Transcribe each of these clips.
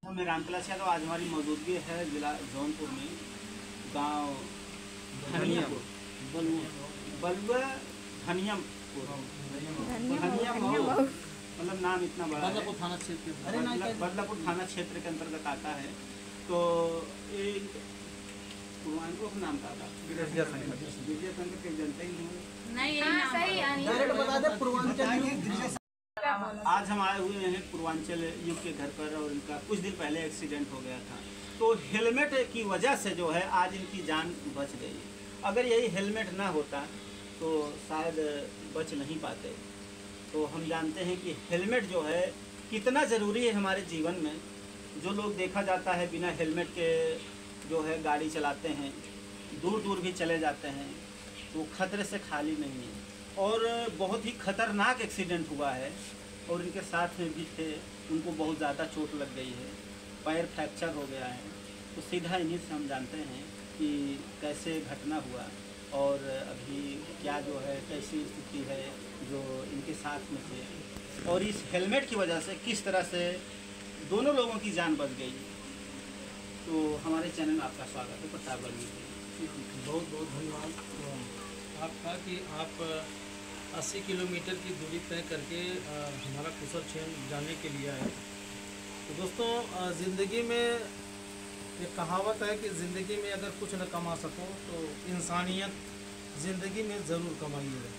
मैं रामकला से तो आज हमारी मौजूदगी है जिला जौनपुर में, गांव धनियापुर, बलुआ धनियापुर, मतलब नाम इतना बड़ा है। बदलापुर थाना क्षेत्र के अंतर्गत आता है। तो एक पूर्वांचल नाम का था विजय शंकर के जनता ही नहीं। आज हम आए हुए हैं पूर्वांचल युग के घर पर और इनका कुछ दिन पहले एक्सीडेंट हो गया था। तो हेलमेट की वजह से जो है आज इनकी जान बच गई। अगर यही हेलमेट ना होता तो शायद बच नहीं पाते। तो हम जानते हैं कि हेलमेट जो है कितना ज़रूरी है हमारे जीवन में। जो लोग देखा जाता है बिना हेलमेट के जो है गाड़ी चलाते हैं, दूर दूर भी चले जाते हैं, तो खतरे से खाली नहीं है। और बहुत ही खतरनाक एक्सीडेंट हुआ है और इनके साथ में भी थे, उनको बहुत ज़्यादा चोट लग गई है, पैर फ्रैक्चर हो गया है। तो सीधा इन्हीं से हम जानते हैं कि कैसे घटना हुआ और अभी क्या जो है कैसी स्थिति है जो इनके साथ में थे, और इस हेलमेट की वजह से किस तरह से दोनों लोगों की जान बच गई। तो हमारे चैनल में आपका स्वागत है प्रताप वर्मा जी। बहुत बहुत धन्यवाद आपका कि आप 80 किलोमीटर की दूरी तय करके हमारा कुशल क्षेम जाने के लिए आए। तो दोस्तों, ज़िंदगी में एक कहावत है कि ज़िंदगी में अगर कुछ न कमा सको तो इंसानियत ज़िंदगी में ज़रूर कमाइएगा।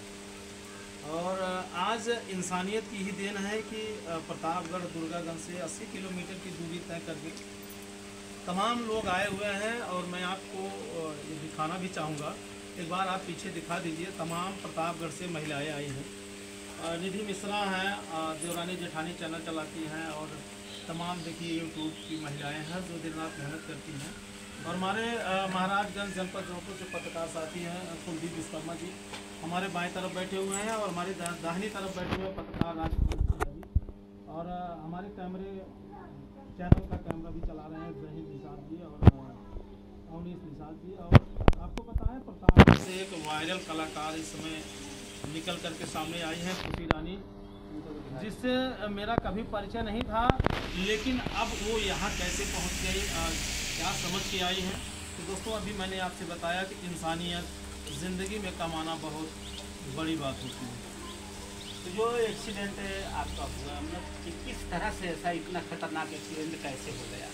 और आज इंसानियत की ही देन है कि प्रतापगढ़ दुर्गागंज से 80 किलोमीटर की दूरी तय करके तमाम लोग आए हुए हैं। और मैं आपको ये दिखाना भी चाहूँगा, एक बार आप पीछे दिखा दीजिए। तमाम प्रतापगढ़ से महिलाएं आई हैं। निधि मिश्रा हैं, देवरानी जेठानी चैनल चलाती हैं, और तमाम देखिए यूट्यूब की महिलाएं हैं जो दिन रात मेहनत करती हैं। और हमारे महाराजगंज जनपद जौनपुर से पत्रकार साथी हैं कुलदीप विश्वकर्मा जी हमारे बाएं तरफ बैठे हुए हैं, और हमारी दाहिनी तरफ बैठे हुए पत्रकार राजकुमार जी, और हमारे कैमरे चैनल का कैमरा भी चला रहे हैं जहीर निषाद जी और अवनीश निषाद जी। और आपको पता है प्रताप से एक वायरल कलाकार इस समय निकल करके सामने आई हैं, खुशी रानी, जिससे मेरा कभी परिचय नहीं था, लेकिन अब वो यहाँ कैसे पहुँच गई, क्या समझ के आई हैं। तो दोस्तों, अभी मैंने आपसे बताया कि इंसानियत ज़िंदगी में कमाना बहुत बड़ी बात होती है। तो जो एक्सीडेंट आपका हुआ, मतलब कि किस तरह से ऐसा इतना खतरनाक एक्सीडेंट कैसे हो गया?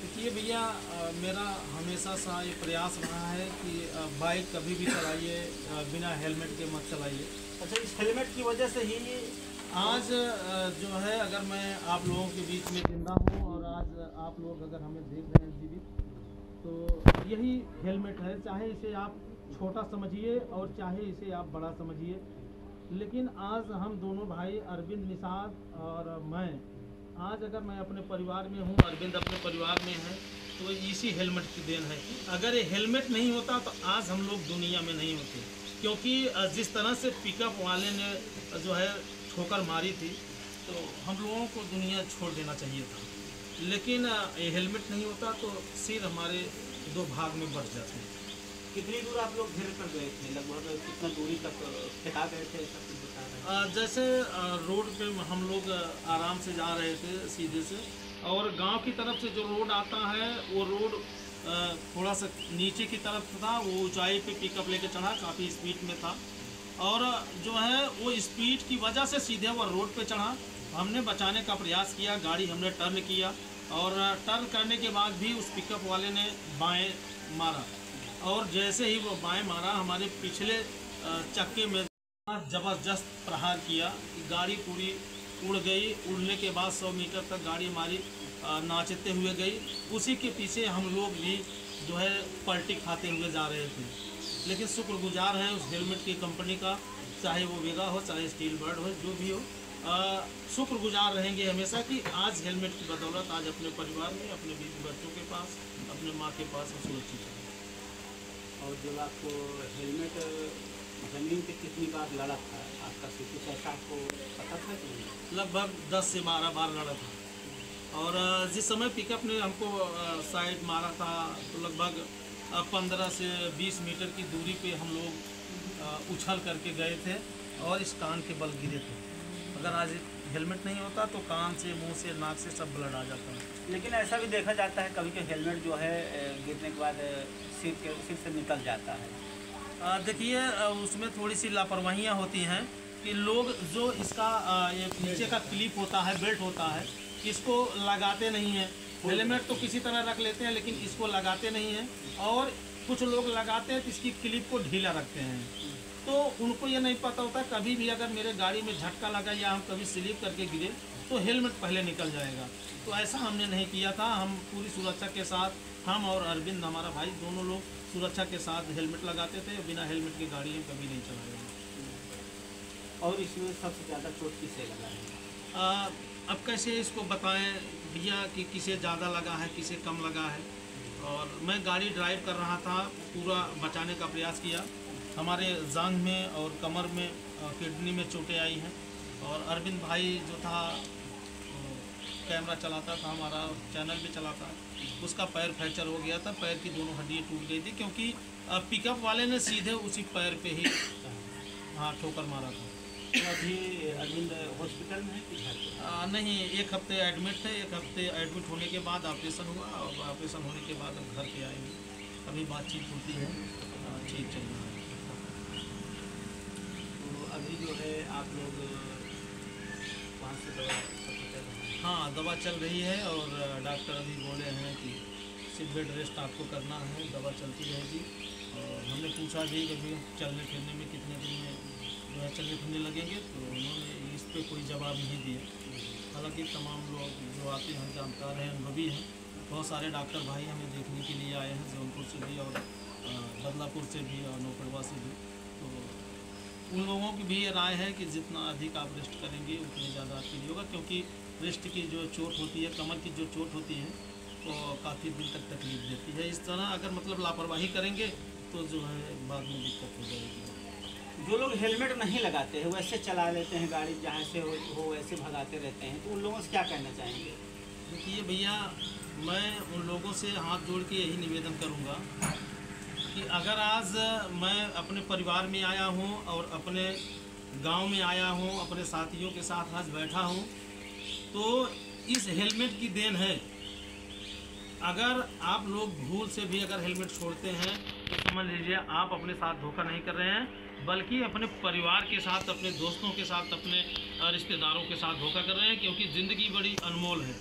देखिए भैया, मेरा हमेशा सा ये प्रयास रहा है कि बाइक कभी भी चलाइए बिना हेलमेट के मत चलाइए। अच्छा, इस हेलमेट की वजह से ही आज जो है, अगर मैं आप लोगों के बीच में जिंदा हूँ और आज आप लोग अगर हमें देख रहे हैं जीवित, तो यही हेलमेट है। चाहे इसे आप छोटा समझिए और चाहे इसे आप बड़ा समझिए, लेकिन आज हम दोनों भाई अरविंद निषाद और मैं, आज अगर मैं अपने परिवार में हूँ, अरविंद अपने परिवार में है, तो इसी हेलमेट की देन है। अगर ये हेलमेट नहीं होता तो आज हम लोग दुनिया में नहीं होते, क्योंकि जिस तरह से पिकअप वाले ने जो है ठोकर मारी थी, तो हम लोगों को दुनिया छोड़ देना चाहिए था। लेकिन ये हेलमेट नहीं होता तो सिर हमारे दो भाग में बच जाते हैं। कितनी दूर आप लोग घेर कर गए थे? लगभग कितना दूरी तक फेंका गए थे, सब कुछ बता रहे हैं? जैसे रोड पे हम लोग आराम से जा रहे थे सीधे से, और गांव की तरफ से जो रोड आता है वो रोड थोड़ा सा नीचे की तरफ था, वो ऊंचाई पे पिकअप लेके चढ़ा, काफ़ी स्पीड में था, और जो है वो स्पीड की वजह से सीधे वो रोड पे चढ़ा। हमने बचाने का प्रयास किया, गाड़ी हमने टर्न किया, और टर्न करने के बाद भी उस पिकअप वाले ने बाएँ मारा, और जैसे ही वो बाएं मारा, हमारे पिछले चक्के में ज़बरदस्त प्रहार किया कि गाड़ी पूरी उड़ गई। उड़ने के बाद 100 मीटर तक गाड़ी हमारी नाचते हुए गई। उसी के पीछे हम लोग भी जो है पलटी खाते हुए जा रहे थे। लेकिन शुक्रगुजार हैं उस हेलमेट की कंपनी का, चाहे वो वेगा हो, चाहे स्टील बर्ड हो, जो भी हो, शुक्रगुजार रहेंगे हमेशा कि आज हेलमेट की बदौलत आज अपने परिवार में, अपने बीवी बच्चों के पास, अपने माँ के पास सुरक्षित है। और जब आपको हेलमेट ज़मीन पे कितनी बार लड़ा था आपका कुछ ऐसा आपको पता था कि नहीं? लगभग 10 से 12 बार लड़ा था। और जिस समय पिकअप ने हमको साइड मारा था, तो लगभग 15 से 20 मीटर की दूरी पे हम लोग उछल करके गए थे और इस कान के बल गिरे थे। अगर आज हेलमेट नहीं होता तो कान से, मुंह से, नाक से सब ब्लड आ जाता है। लेकिन ऐसा भी देखा जाता है कभी कि हेलमेट जो है गिरने के बाद सिर से निकल जाता है। देखिए उसमें थोड़ी सी लापरवाहियाँ होती हैं कि लोग जो इसका ये नीचे का क्लिप होता है, बेल्ट होता है, इसको लगाते नहीं हैं। हेलमेट तो किसी तरह रख लेते हैं लेकिन इसको लगाते नहीं हैं, और कुछ लोग लगाते हैं तो इसकी क्लिप को ढीला रखते हैं। तो उनको ये नहीं पता होता कभी भी अगर मेरे गाड़ी में झटका लगा या हम कभी स्लिप करके गिरे तो हेलमेट पहले निकल जाएगा। तो ऐसा हमने नहीं किया था। हम पूरी सुरक्षा के साथ, हम और अरविंद हमारा भाई, दोनों लोग सुरक्षा के साथ हेलमेट लगाते थे। बिना हेलमेट की गाड़ी हम कभी नहीं चलाए। और इसमें सबसे ज़्यादा चोट किसे लगा है? अब कैसे इसको बताएं भैया कि किसे ज़्यादा लगा है, किसे कम लगा है। और मैं गाड़ी ड्राइव कर रहा था, पूरा बचाने का प्रयास किया। हमारे जांघ में और कमर में, किडनी में चोटें आई हैं। और अरविंद भाई जो था कैमरा चलाता था, हमारा चैनल भी चलाता, उसका पैर फ्रैक्चर हो गया था। पैर की दोनों हड्डियाँ टूट गई थी क्योंकि पिकअप वाले ने सीधे उसी पैर पे ही ठोकर मारा था। तो अभी अरविंद हॉस्पिटल में है कि घर पे? नहीं, 1 हफ्ते एडमिट थे। 1 हफ्ते एडमिट होने के बाद ऑपरेशन हुआ, और ऑपरेशन होने के बाद अब घर पे आएंगे। अभी बातचीत होती है, ठीक चल रहा है। तो अभी जो है आप लोग वहाँ से दवा? हाँ, दवा चल रही है और डॉक्टर अभी बोले हैं कि सिर्फ बेड रेस्ट आपको करना है, दवा चलती रहेगी। और हमने पूछा भी कि अभी चलने फिरने में कितने दिन में जो है चलने फिरने लगेंगे, तो उन्होंने इस पर कोई जवाब नहीं दिया। हालांकि तमाम लोग जो आते हैं जानकार हैं, अनुभवी हैं। बहुत सारे डॉक्टर भाई हमें देखने के लिए आए हैं, जौनपुर से भी और बदलापुर से भी और नौकड़वा से भी। तो उन लोगों की भी ये राय है कि जितना अधिक आप रेस्ट करेंगे उतनी ज़्यादा आपके लिए होगा, क्योंकि रेस्ट की जो चोट होती है, कमर की जो चोट होती है, तो काफ़ी दिन तक तकलीफ देती है। इस तरह अगर मतलब लापरवाही करेंगे तो जो है बाद में दिक्कत हो जाएगी। जो लोग हेलमेट नहीं लगाते हैं वैसे चला लेते हैं गाड़ी, जहाँ से हो वैसे भगाते रहते हैं, तो उन लोगों से क्या कहना चाहेंगे? देखिए भैया, मैं उन लोगों से हाथ जोड़ के यही निवेदन करूँगा कि अगर आज मैं अपने परिवार में आया हूँ और अपने गांव में आया हूँ, अपने साथियों के साथ आज बैठा हूँ, तो इस हेलमेट की देन है। अगर आप लोग भूल से भी अगर हेलमेट छोड़ते हैं तो समझ लीजिए आप अपने साथ धोखा नहीं कर रहे हैं, बल्कि अपने परिवार के साथ, अपने दोस्तों के साथ, अपने रिश्तेदारों के साथ धोखा कर रहे हैं। क्योंकि ज़िंदगी बड़ी अनमोल है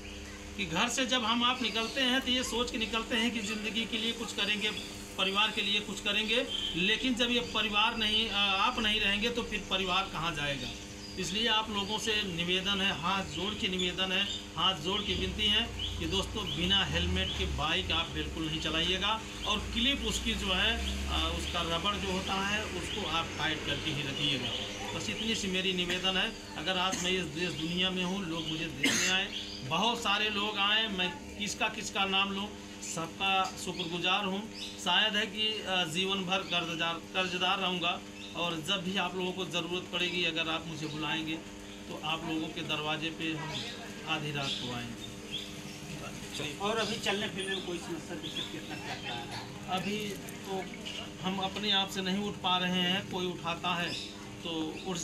कि घर से जब हम आप निकलते हैं तो ये सोच के निकलते हैं कि ज़िंदगी के लिए कुछ करेंगे, परिवार के लिए कुछ करेंगे, लेकिन जब ये परिवार नहीं, आप नहीं रहेंगे तो फिर परिवार कहाँ जाएगा। इसलिए आप लोगों से निवेदन है, हाथ जोड़ के निवेदन है, हाथ जोड़ के विनती है कि दोस्तों बिना हेलमेट के बाइक आप बिल्कुल नहीं चलाइएगा। और क्लिप उसकी जो है उसका रबड़ जो होता है उसको आप टाइट करके ही रखिएगा। बस इतनी सी मेरी निवेदन है। अगर आज मैं इस देश दुनिया में हूँ, लोग मुझे देखने आए, बहुत सारे लोग आए, मैं किसका नाम लूँ, सबका शुक्रगुजार हूँ। शायद है कि जीवन भर कर्जदार रहूँगा, और जब भी आप लोगों को ज़रूरत पड़ेगी, अगर आप मुझे बुलाएंगे तो आप लोगों के दरवाजे पे हम आधी रात को आएंगे। और अभी चलने फिरने में कोई समस्या दिक्कत कितना क्या है? अभी तो हम अपने आप से नहीं उठ पा रहे हैं, कोई उठाता है तो उठ